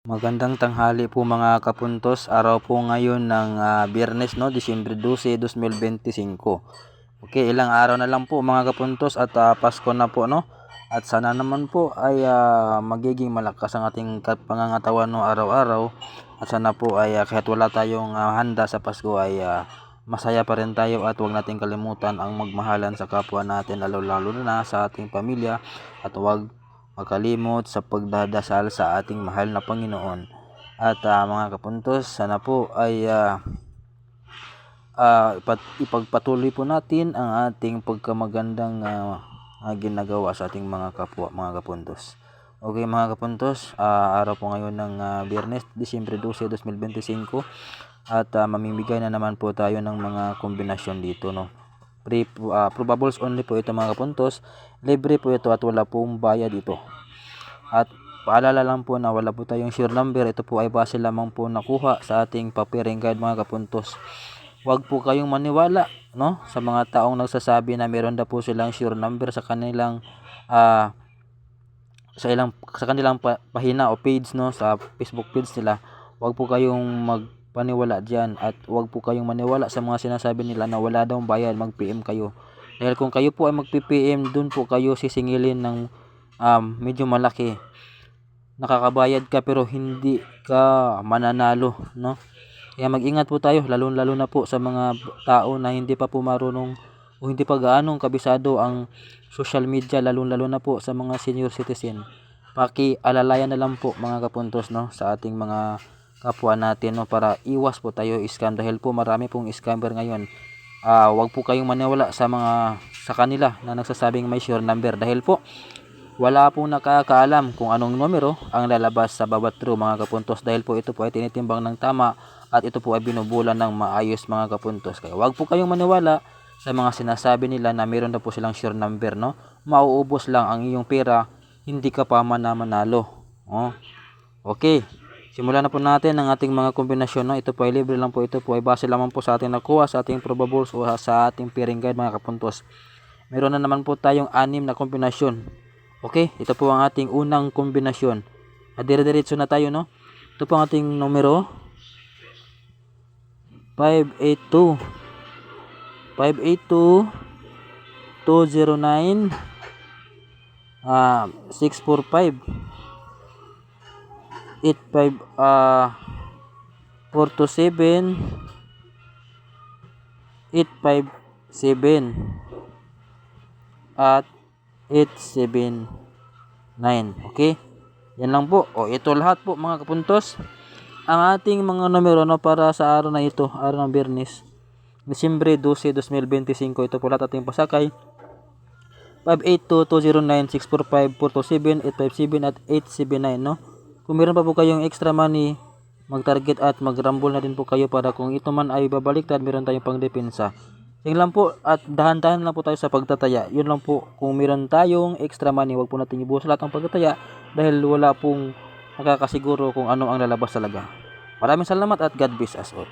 Magandang tanghali po mga kapuntos. Araw po ngayon ng Biyernes, no, Disyembre 12, 2025. Okay, ilang araw na lang po mga kapuntos at Pasko na po, no. At sana naman po ay magiging malakas ang ating pangangatawan no araw-araw. At sana po ay kahit wala tayong handa sa Pasko ay masaya pa rin tayo at huwag nating kalimutan ang magmahalan sa kapwa natin, lalo na sa ating pamilya, at huwag makalimot sa pagdadasal sa ating mahal na Panginoon. At mga kapuntos, sana po ay ipagpatuloy po natin ang ating pagkamagandang ginagawa sa ating mga kapwa, mga kapuntos. Okay mga kapuntos, araw po ngayon ng Biyernes, Disyembre 12, 2025 at mamimigay na naman po tayo ng mga kombinasyon dito, no. Probables only po ito mga kapuntos. Libre po ito at wala pong bayad ito. At paalala lang po na wala po tayong sure number. Ito po ay base lamang po nakuha sa ating papiring guide mga kapuntos. Huwag po kayong maniwala, no, sa mga taong nagsasabi na meron na po silang sure number sa kanilang sa kanilang pahina o page, no, sa Facebook page nila. Huwag po kayong magpaniwala diyan at huwag po kayong maniwala sa mga sinasabi nila na wala daw bayad. Mag-PM kayo. Dahil kung kayo po ay mag-PM, dun po kayo sisingilin ng medyo malaki. Nakakabayad ka pero hindi ka mananalo, no. Kaya mag-ingat po tayo, lalo na po sa mga tao na hindi pa po marunong o hindi pa gaanong kabisado ang social media, lalo na po sa mga senior citizen. Paki-alalayan na lang po mga kapuntos, no, sa ating mga kapwa natin, no, para iwas po tayo scam dahil po marami pong scammer ngayon. Wag po kayong maniwala sa kanila na nagsasabing may sure number dahil po wala pong nakakaalam kung anong numero ang lalabas sa bawat row mga kapuntos, dahil po ito po ay tinitimbang ng tama at ito po ay binubulan ng maayos mga kapuntos. Kaya wag po kayong maniwala sa mga sinasabi nila na meron na po silang sure number, no. Mauubos lang ang iyong pera, hindi ka pa mananalo. Okay, simulan na po natin ang ating mga kombinasyon, no. Ito po ay libre lang po, ito po ay base lamang po sa ating nakuha sa ating probables o sa ating pairing guide mga kapuntos. Meron na naman po tayong 6 na kombinasyon. Okay, ito po ang ating unang kombinasyon. Dire-diretso na tayo, no. Ito po ang ating numero 582 209 645 85 427 857 at 879. Okay, yan lang po. Ito lahat po mga kapuntos ang ating mga numero, no, para sa araw na ito, araw ng Biyernes, Disyembre 12, 2025. Ito po lahat ating pasakay: 582 209 645 427 857 at 879, no. Kung meron pa po kayong extra money, mag-target at mag-rumble na din po kayo para kung ito man ay babaliktad, meron tayong pangdepensa. Yan lang po, at dahan-dahan lang po tayo sa pagtataya. Yun lang po, kung meron tayong extra money, wag po natin ibuhos lahat ng pagtataya dahil wala pong nakakasiguro kung ano ang lalabas talaga. Maraming salamat at God bless us all.